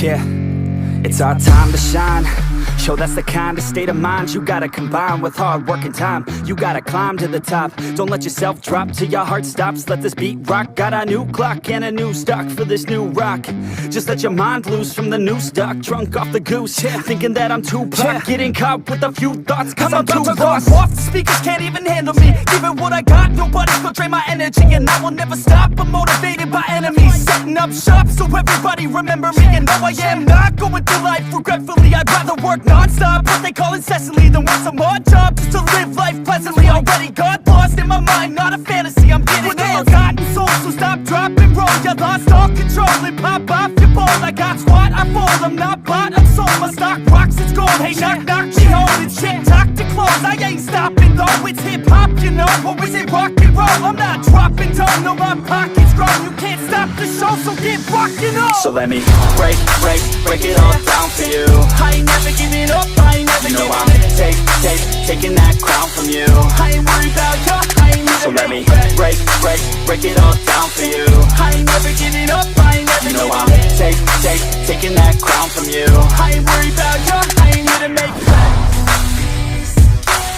Yeah, it's our time to shine. Show that's the kind of state of mind you gotta combine with hard work and time. You gotta climb to the top. Don't let yourself drop till your heart stops. Let this beat rock. Got a new clock and a new stock for this new rock. Just let your mind loose from the new stock. Drunk off the goose, thinking that I'm too pop. Getting caught with a few thoughts cause I'm too lost. Off the speakers can't even handle me. Give it what I got, nobody's gonna drain my energy. And I will never stop, I'm motivated by enemies. Setting up shop so everybody remember me. And no, I am not going through life regretfully. I'd rather work non-stop, what they call incessantly, than work some more job just to live life pleasantly. Already got lost in my mind, not a fantasy, I'm getting with a forgotten soul. So stop, drop, and roll. You lost all control and pop off your ball. I got squat, I fall, I'm not bought, I'm sold. My stock rocks, it's gold. Hey, knock, knock, she holding shit. Talk to close, I ain't stopping though. It's hip-hop, you know, or is it rock and roll? I'm not dropping down, no, my pocket's grown. You can't stop the show, so get rockin' on. So let me break it all down for you. I ain't never giving up, I ain't never giving up. Taking that crown from you. I ain't worried about you, I ain't never. So let me break it all down for you. I ain't never giving up, I ain't never giving up. Taking that crown from you. I ain't worried about you, I ain't here to make plans.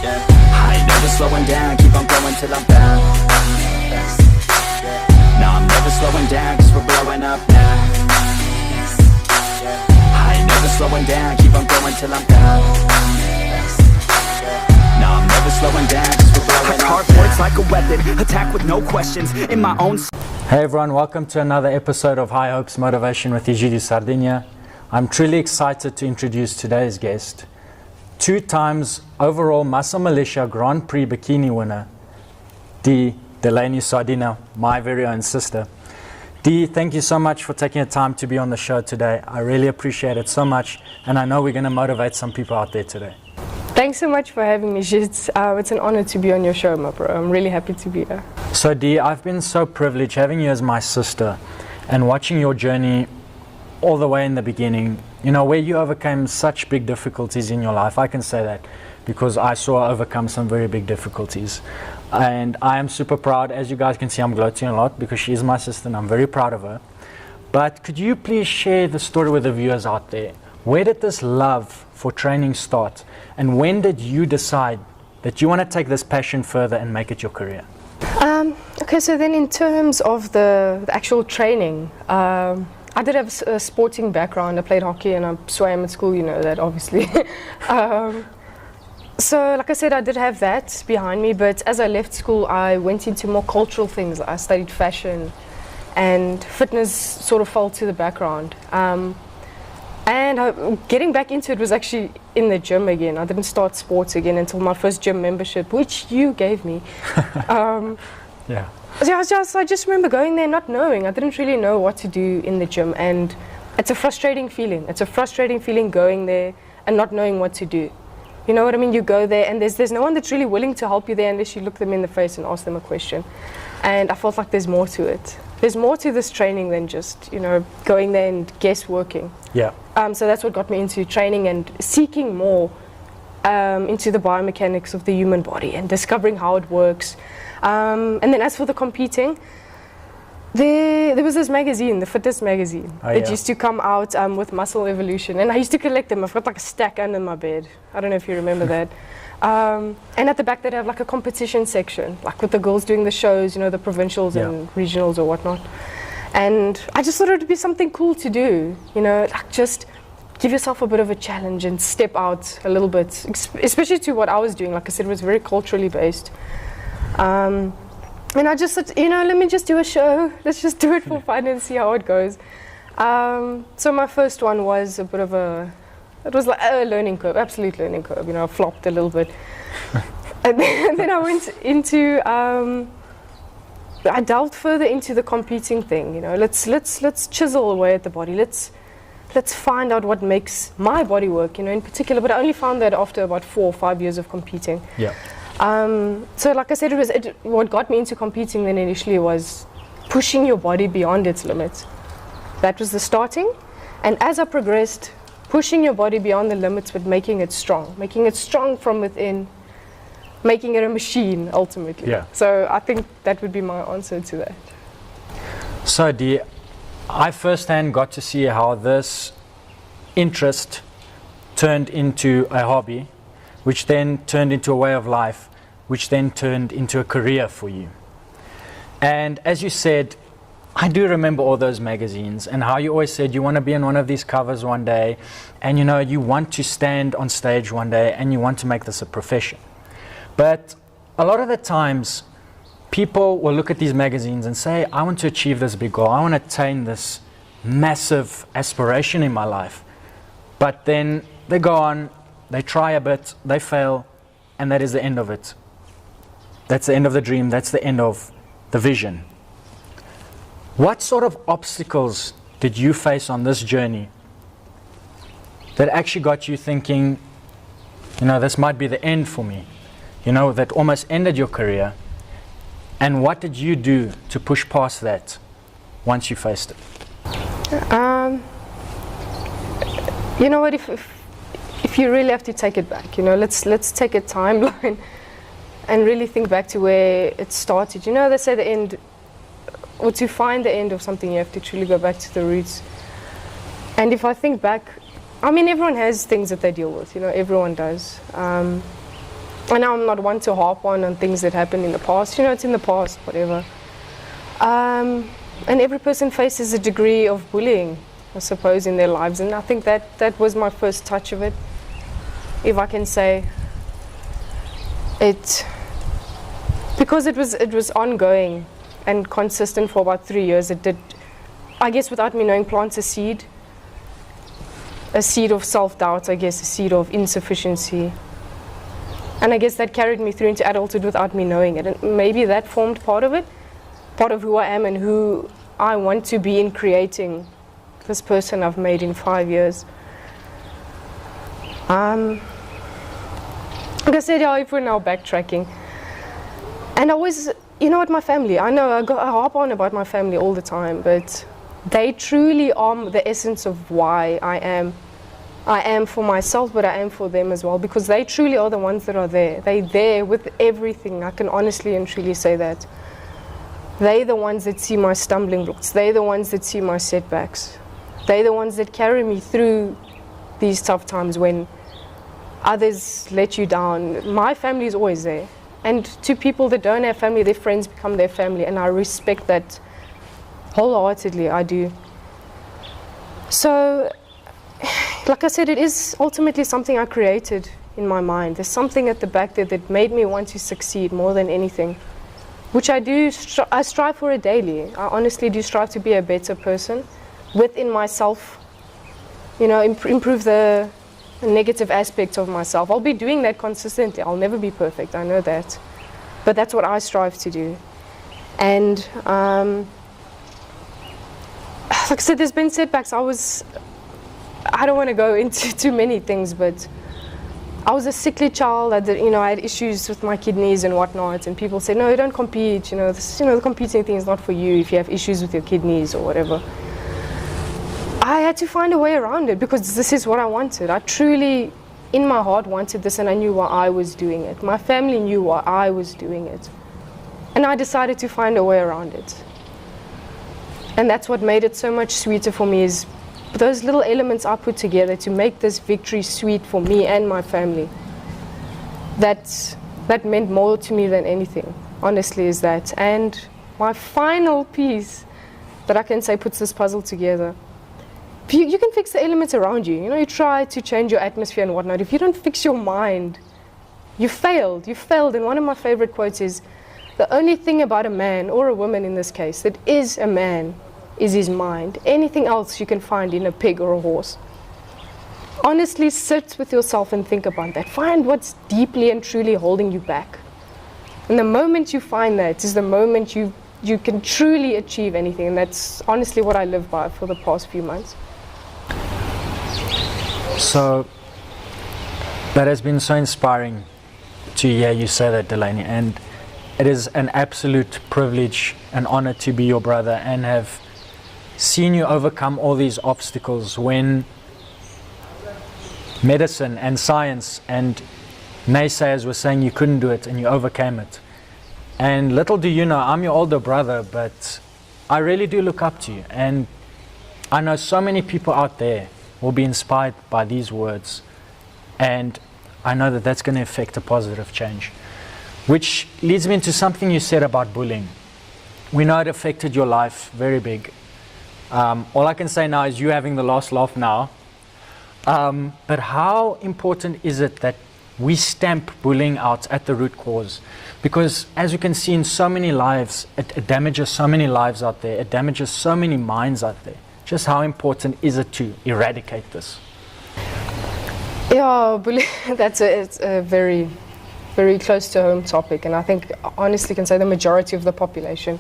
Yeah. I ain't never slowing down, keep on going till I'm down. No, I'm never slowing down, cause we're blowing up now. I ain't never slowing down, keep on going till I'm down. No, I'm never slowing down, cause we're blowing up. Hard words like a weapon, attack with no questions, in my own. Hey everyone, welcome to another episode of High Hopes Motivation with Sardinha. I'm truly excited to introduce today's guest, 2 times overall Muscle Militia Grand Prix Bikini winner, Delaine Sardinha, my very own sister. Dee, thank you so much for taking the time to be on the show today. I really appreciate it so much, and I know we're going to motivate some people out there today. Thanks so much for having me. It's an honor to be on your show, my bro. I'm really happy to be here. So Dee, I've been so privileged having you as my sister and watching your journey all the way in the beginning, you know, where you overcame such big difficulties in your life. I can say that because I saw her overcome some very big difficulties. And I am super proud. As you guys can see, I'm gloating a lot because she is my sister and I'm very proud of her. But could you please share the story with the viewers out there? Where did this love for training start? And when did you decide that you want to take this passion further and make it your career? Okay, so then in terms of the actual training, I did have a sporting background. I played hockey and I swam at school, you know that obviously. So like I said, I did have that behind me, but as I left school, I went into more cultural things. I studied fashion and fitness sort of fell to the background. And getting back into it was actually in the gym again. I didn't start sports again until my first gym membership, which you gave me. Yeah. So I just remember going there not knowing. I didn't really know what to do in the gym, and it's a frustrating feeling. It's a frustrating feeling going there and not knowing what to do. You know what I mean? You go there and there's no one that's really willing to help you there unless you look them in the face and ask them a question. And I felt like there's more to it. There's more to this training than just, you know, going there and guess working. Yeah. So that's what got me into training and seeking more into the biomechanics of the human body and discovering how it works. And then as for the competing, there was this magazine, the Fitness magazine, that used to come out with Muscle Evolution, and I used to collect them. I've got like a stack under my bed. I don't know if you remember that. And at the back they'd have like a competition section, like with the girls doing the shows, you know, the provincials and regionals or whatnot. And I just thought it would be something cool to do, you know, like just give yourself a bit of a challenge and step out a little bit, especially to what I was doing. Like I said, it was very culturally based. And I just said, you know, let me just do a show. Let's just do it for fun and see how it goes. So my first one was it was like a learning curve, absolute learning curve. You know, I flopped a little bit. And then I went into, I delved further into the competing thing. You know, let's chisel away at the body. Let's find out what makes my body work, you know, in particular. But I only found that after about 4 or 5 years of competing. Yeah. So like I said, what got me into competing then initially was pushing your body beyond its limits. That was the starting. And as I progressed, pushing your body beyond the limits but making it strong from within, making it a machine ultimately. Yeah. So I think that would be my answer to that. So I firsthand got to see how this interest turned into a hobby, which then turned into a way of life, which then turned into a career for you. And as you said, I do remember all those magazines and how you always said you want to be on one of these covers one day, and you want to stand on stage one day and you want to make this a profession. But a lot of the times people will look at these magazines and say, I want to achieve this big goal, I want to attain this massive aspiration in my life. But then they go on, they try a bit, they fail, and that is the end of it. That's the end of the dream, that's the end of the vision. What sort of obstacles did you face on this journey that actually got you thinking, this might be the end for me, that almost ended your career? And what did you do to push past that once you faced it? You know what, if you really have to take it back, let's take a timeline and really think back to where it started. They say the end, or to find the end of something, you have to truly go back to the roots. And if I think back, everyone has things that they deal with, everyone does. And I'm not one to harp on things that happened in the past, it's in the past, whatever. And every person faces a degree of bullying, I suppose, in their lives, and I think that was my first touch of it, if I can say it, because it was ongoing and consistent for about 3 years. It did, I guess, without me knowing, plant a seed of self-doubt, I guess, a seed of insufficiency, and I guess that carried me through into adulthood without me knowing it, and maybe that formed part of it, part of who I am and who I want to be in creating this person I've made in 5 years. Like I said, if we're now backtracking, and I always, my family, I know I harp on about my family all the time, but they truly are the essence of why I am. I am for myself, but I am for them as well, because they truly are the ones that are there. They're there with everything. I can honestly and truly say that. They're the ones that see my stumbling blocks. They're the ones that see my setbacks. They're the ones that carry me through these tough times when others let you down. My family is always there. And to people that don't have family, their friends become their family. And I respect that wholeheartedly, I do. So, like I said, it is ultimately something I created in my mind. There's something at the back there that made me want to succeed more than anything, which I do. I strive for it daily. I honestly do strive to be a better person within myself. Improve the negative aspects of myself. I'll be doing that consistently. I'll never be perfect. I know that, but that's what I strive to do. And like I said, there's been setbacks. I don't want to go into too many things, but I was a sickly child. I had issues with my kidneys and whatnot, and people say, no, you don't compete. The competing thing is not for you if you have issues with your kidneys or whatever. I had to find a way around it because this is what I wanted. I truly, in my heart, wanted this, and I knew why I was doing it. My family knew why I was doing it. And I decided to find a way around it. And that's what made it so much sweeter for me, is those little elements I put together to make this victory sweet for me and my family. That meant more to me than anything, honestly, is that. And my final piece that I can say puts this puzzle together. You can fix the elements around you. You try to change your atmosphere and whatnot. If you don't fix your mind, you failed. You failed. And one of my favorite quotes is, the only thing about a man, or a woman in this case, that is a man is his mind. Anything else you can find in a pig or a horse. Honestly, sit with yourself and think about that. Find what's deeply and truly holding you back. And the moment you find that is the moment you can truly achieve anything. And that's honestly what I live by for the past few months. So that has been so inspiring to hear you say that, Delaine, and it is an absolute privilege and honor to be your brother and have seen you overcome all these obstacles when medicine and science and naysayers were saying you couldn't do it, and you overcame it. And little do you know, I'm your older brother, but I really do look up to you, and I know so many people out there will be inspired by these words. And I know that that's going to affect a positive change. Which leads me into something you said about bullying. We know it affected your life very big. All I can say now is you having the last laugh now. But how important is it that we stamp bullying out at the root cause? Because as you can see in so many lives, it damages so many lives out there. It damages so many minds out there. Just how important is it to eradicate this? Yeah, it's a very, very close to home topic, and I think honestly can say the majority of the population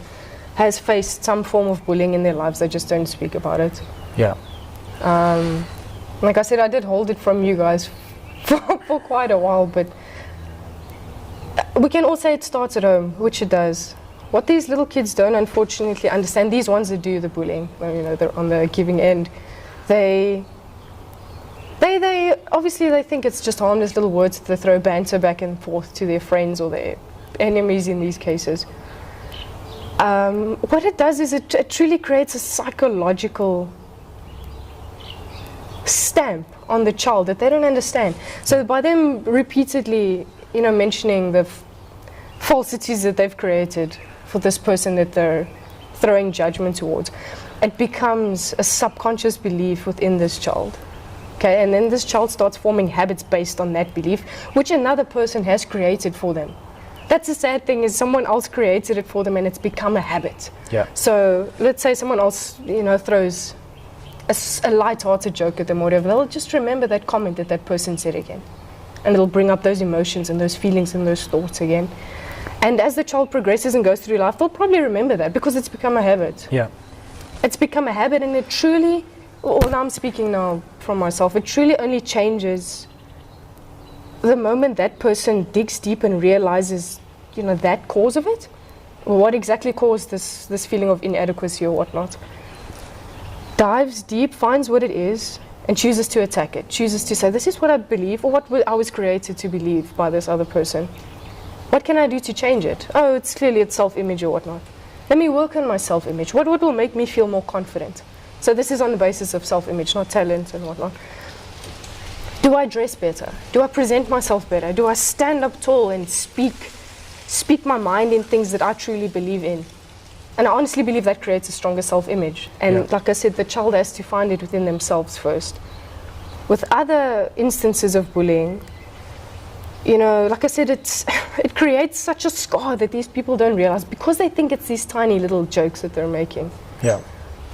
has faced some form of bullying in their lives. They just don't speak about it. Yeah. Like I said, I did hold it from you guys for quite a while, but we can all say it starts at home, which it does. What these little kids don't unfortunately understand, these ones that do the bullying, you know, they're on the giving end, they obviously they think it's just harmless little words that they throw banter back and forth to their friends or their enemies in these cases. What it does is it truly creates a psychological stamp on the child that they don't understand. So by them repeatedly, you know, mentioning the falsities that they've created for this person that they're throwing judgment towards, it becomes a subconscious belief within this child. Okay, and then this child starts forming habits based on that belief, which another person has created for them. That's the sad thing, is someone else created it for them and it's become a habit. Yeah. So let's say someone else, you know, throws a light-hearted joke at them or whatever, they'll just remember that comment that that person said again. And it'll bring up those emotions and those feelings and those thoughts again. And as the child progresses and goes through life, they'll probably remember that because it's become a habit. Yeah. It's become a habit, and it truly, or now I'm speaking now from myself, it truly only changes the moment that person digs deep and realizes, you know, that cause of it, what exactly caused this feeling of inadequacy or whatnot. Dives deep, finds what it is, and chooses to attack it, chooses to say, this is what I believe, or what I was created to believe by this other person. What can I do to change it? Oh, it's clearly it's self-image or whatnot. Let me work on my self-image. What will make me feel more confident? So this is on the basis of self-image, not talent and whatnot. Do I dress better? Do I present myself better? Do I stand up tall and speak my mind in things that I truly believe in? And I honestly believe that creates a stronger self-image. And like I said, the child has to find it within themselves first. With other instances of bullying, you know, like I said, it creates such a scar that these people don't realize because they think it's these tiny little jokes that they're making. Yeah.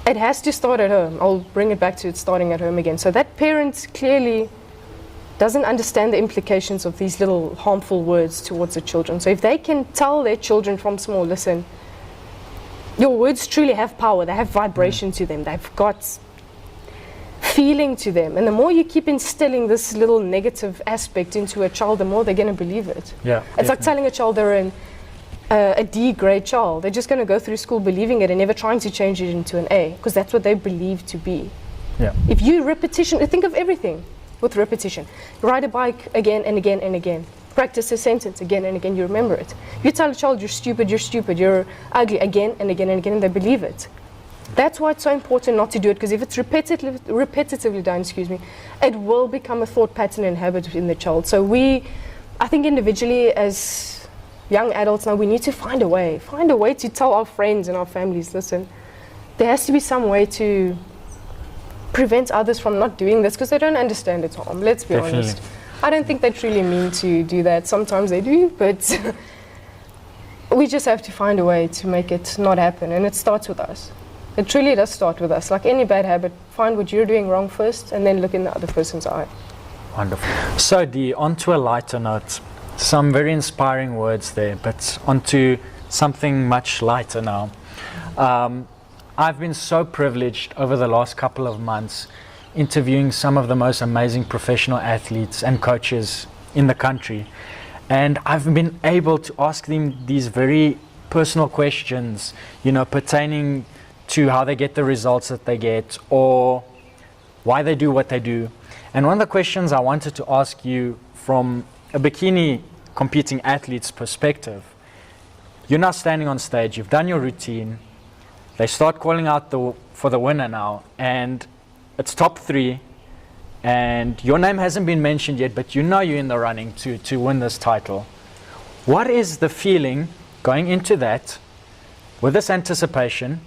It has to start at home. I'll bring it back to it starting at home again. So that parent clearly doesn't understand the implications of these little harmful words towards the children. So if they can tell their children from small, listen, your words truly have power. They have vibration to them. They've got feeling to them. And the more you keep instilling this little negative aspect into a child, the more they're going to believe it. Yeah. It's like telling a child they're a D grade child. They're just going to go through school believing it and never trying to change it into an A, because that's what they believe to be. Yeah. If you think of everything with repetition. Ride a bike again and again and again. Practice a sentence again and again, you remember it. You tell a child you're stupid, you're ugly again and again and again, and they believe it. That's why it's so important not to do it, because if it's repetitively done, it will become a thought pattern and habit in the child. So I think individually as young adults now, we need to find a way to tell our friends and our families, listen, there has to be some way to prevent others from not doing this, because they don't understand its harm, let's be honest. I don't think they truly mean to do that. Sometimes they do, but we just have to find a way to make it not happen, and it starts with us. It truly does start with us. Like any bad habit, find what you're doing wrong first, and then look in the other person's eye. Wonderful. So, Dee, onto a lighter note. Some very inspiring words there, but onto something much lighter now. I've been so privileged over the last couple of months interviewing some of the most amazing professional athletes and coaches in the country. And I've been able to ask them these very personal questions, pertaining to how they get the results that they get or why they do what they do. And one of the questions I wanted to ask you from a bikini competing athlete's perspective, you're now standing on stage, you've done your routine, they start calling out for the winner now, and it's top 3, and your name hasn't been mentioned yet, but you know you're in the running to win this title. What is the feeling going into that with this anticipation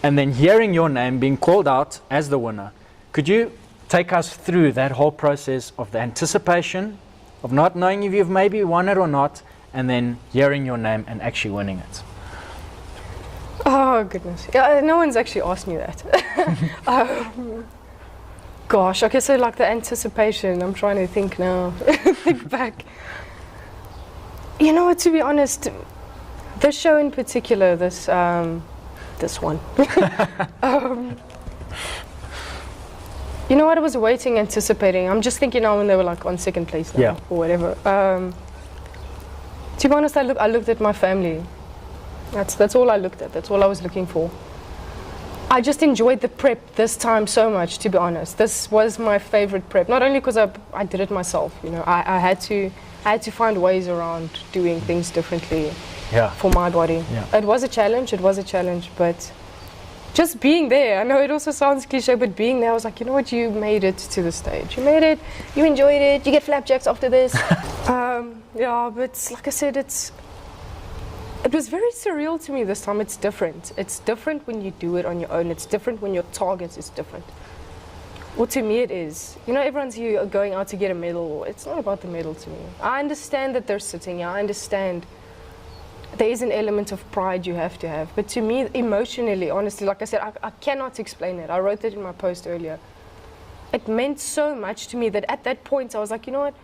and then hearing your name being called out as the winner? Could you take us through that whole process of the anticipation, of not knowing if you've maybe won it or not, and then hearing your name and actually winning it? Oh, goodness. Yeah, no one's actually asked me that. Gosh, okay, so like the anticipation, I'm trying to think now, think back. You know what, to be honest, this show in particular, this one, you know what, I was waiting, anticipating. I'm just thinking now when they were like on second place now, yeah, or whatever. To be honest, I looked at my family. That's all I looked at. That's all I was looking for. I just enjoyed the prep this time so much, to be honest. This was my favorite prep, not only because I did it myself. You know, I had to find ways around doing things differently for my body. Yeah. It was a challenge, but just being there, I know it also sounds cliche, but being there, I was like, you know what, you made it to the stage. You made it, you enjoyed it, you get flapjacks after this. Yeah, but like I said, it was very surreal to me this time. It's different. It's different when you do it on your own. It's different when your target is different. Well, to me it is. You know, everyone's here going out to get a medal. It's not about the medal to me. I understand that they're sitting here. I understand there is an element of pride you have to have. But to me, emotionally, honestly, like I said, I cannot explain it. I wrote that in my post earlier. It meant so much to me that at that point I was like, you know what?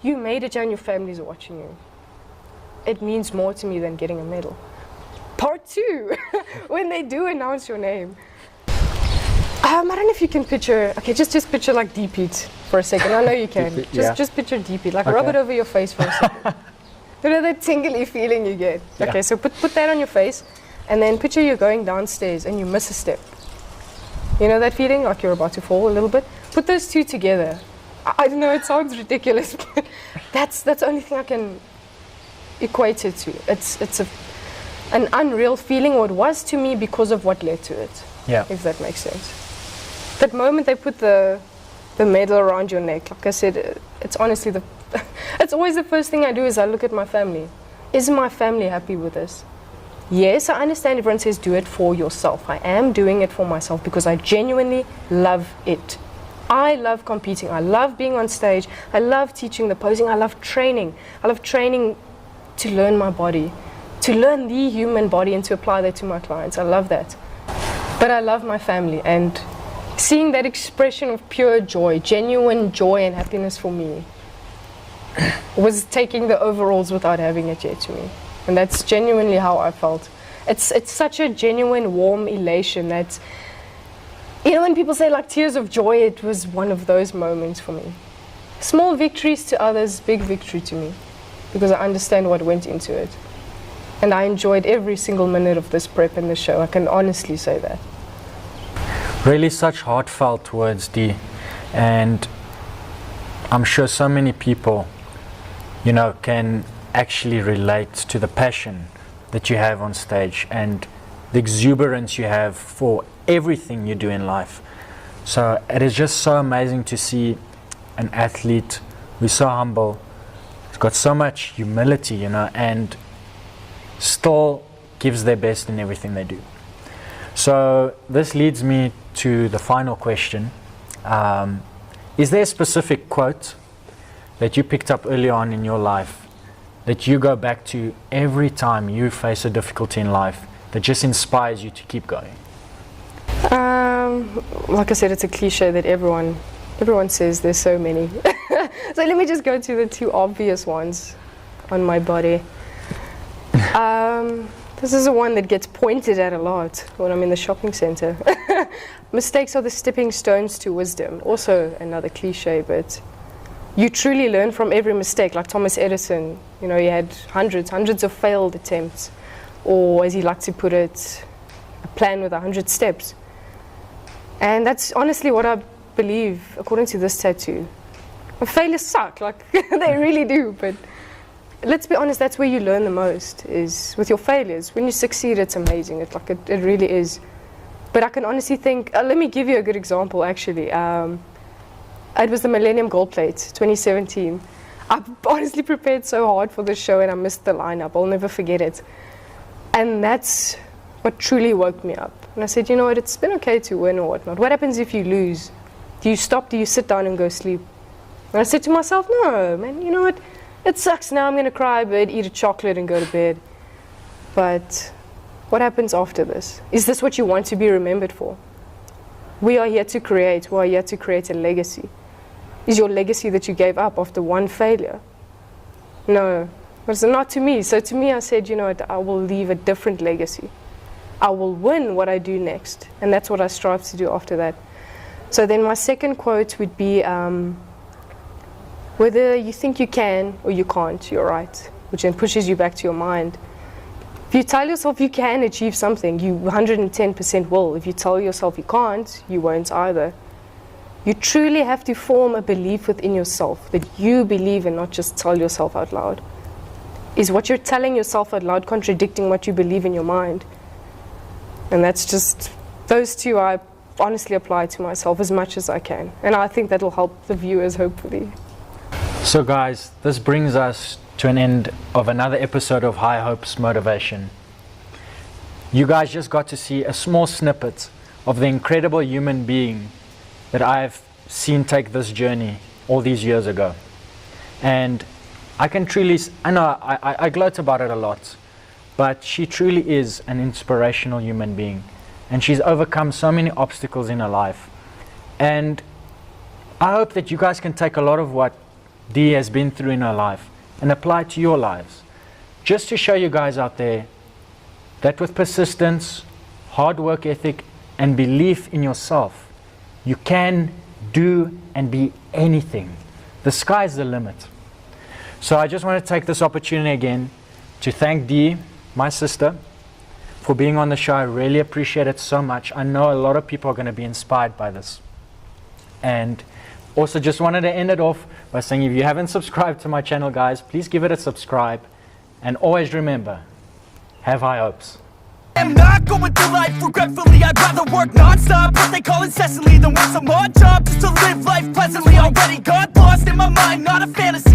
You made it and your family's watching you. It means more to me than getting a medal. Part 2, when they do announce your name. I don't know if you can picture, okay, just picture like deep heat for a second. I know you can. Just picture deep heat, like rub it over your face for a second. You know that tingly feeling you get? Yeah. Okay, so put that on your face, and then picture you're going downstairs and you miss a step. You know that feeling, like you're about to fall a little bit? Put those two together. I don't know, it sounds ridiculous, but that's the only thing I can equate it to. It's an unreal feeling, or it was to me because of what led to it. Yeah. If that makes sense. That moment they put the medal around your neck, like I said, it's honestly it's always the first thing I do is I look at my family. Is my family happy with this? Yes, I understand everyone says do it for yourself. I am doing it for myself because I genuinely love it. I love competing. I love being on stage. I love teaching the posing. I love training. I love training to learn my body, to learn the human body and to apply that to my clients. I love that. But I love my family, and seeing that expression of pure joy, genuine joy and happiness for me was taking the overalls without having it yet to me. And that's genuinely how I felt. It's such a genuine, warm elation that, you know, when people say like tears of joy, it was one of those moments for me. Small victories to others, big victory to me, because I understand what went into it. And I enjoyed every single minute of this prep and the show. I can honestly say that. Really such heartfelt words, Dee. And I'm sure so many people, you know, can actually relate to the passion that you have on stage and the exuberance you have for everything you do in life. So it is just so amazing to see an athlete who's so humble, has got so much humility, you know, and still gives their best in everything they do. So this leads me to the final question. Is there a specific quote that you picked up early on in your life that you go back to every time you face a difficulty in life that just inspires you to keep going? Like I said, it's a cliche that everyone says. There's so many. So let me just go to the two obvious ones on my body. This is the one that gets pointed at a lot when I'm in the shopping center. Mistakes are the stepping stones to wisdom. Also another cliche, but you truly learn from every mistake. Like Thomas Edison, you know, he had hundreds of failed attempts, or as he liked to put it, a plan with 100 steps. And that's honestly what I believe, according to this tattoo. Failures suck, like they really do, but let's be honest, that's where you learn the most, is with your failures. When you succeed, it's amazing. It's like it really is. But I can honestly think, let me give you a good example actually. It was the Millennium Gold Plate, 2017. I honestly prepared so hard for the show and I missed the lineup. I'll never forget it. And that's what truly woke me up. And I said, you know what, it's been okay to win or whatnot. What happens if you lose? Do you stop? Do you sit down and go sleep? And I said to myself, no, man, you know what? It sucks now. I'm going to cry a bit, eat a chocolate and go to bed. But what happens after this? Is this what you want to be remembered for? We are here to create. We are here to create a legacy. Is your legacy that you gave up after one failure? No, it's not to me. So to me, I said, you know what, I will leave a different legacy. I will win what I do next. And that's what I strive to do after that. So then my second quote would be, whether you think you can or you can't, you're right, which then pushes you back to your mind. If you tell yourself you can achieve something, you 110% will. If you tell yourself you can't, you won't either. You truly have to form a belief within yourself that you believe and not just tell yourself out loud. Is what you're telling yourself out loud contradicting what you believe in your mind? And that's just, those two I honestly apply to myself as much as I can. And I think that'll help the viewers, hopefully. So guys, this brings us to an end of another episode of High Hopes Motivation. You guys just got to see a small snippet of the incredible human being that I've seen take this journey all these years ago. And I can truly, I know I gloat about it a lot, but she truly is an inspirational human being. And she's overcome so many obstacles in her life. And I hope that you guys can take a lot of what Dee has been through in her life and apply it to your lives. Just to show you guys out there that with persistence, hard work ethic, and belief in yourself, you can do and be anything. The sky's the limit. So I just want to take this opportunity again to thank Dee, my sister, for being on the show. I really appreciate it so much. I know a lot of people are going to be inspired by this. And also just wanted to end it off by saying, if you haven't subscribed to my channel, guys, please give it a subscribe. And always remember, have high hopes. I'm not going through life regretfully. I'd rather work non-stop, what they call incessantly, than work some odd job just to live life pleasantly. Already got lost in my mind, not a fantasy.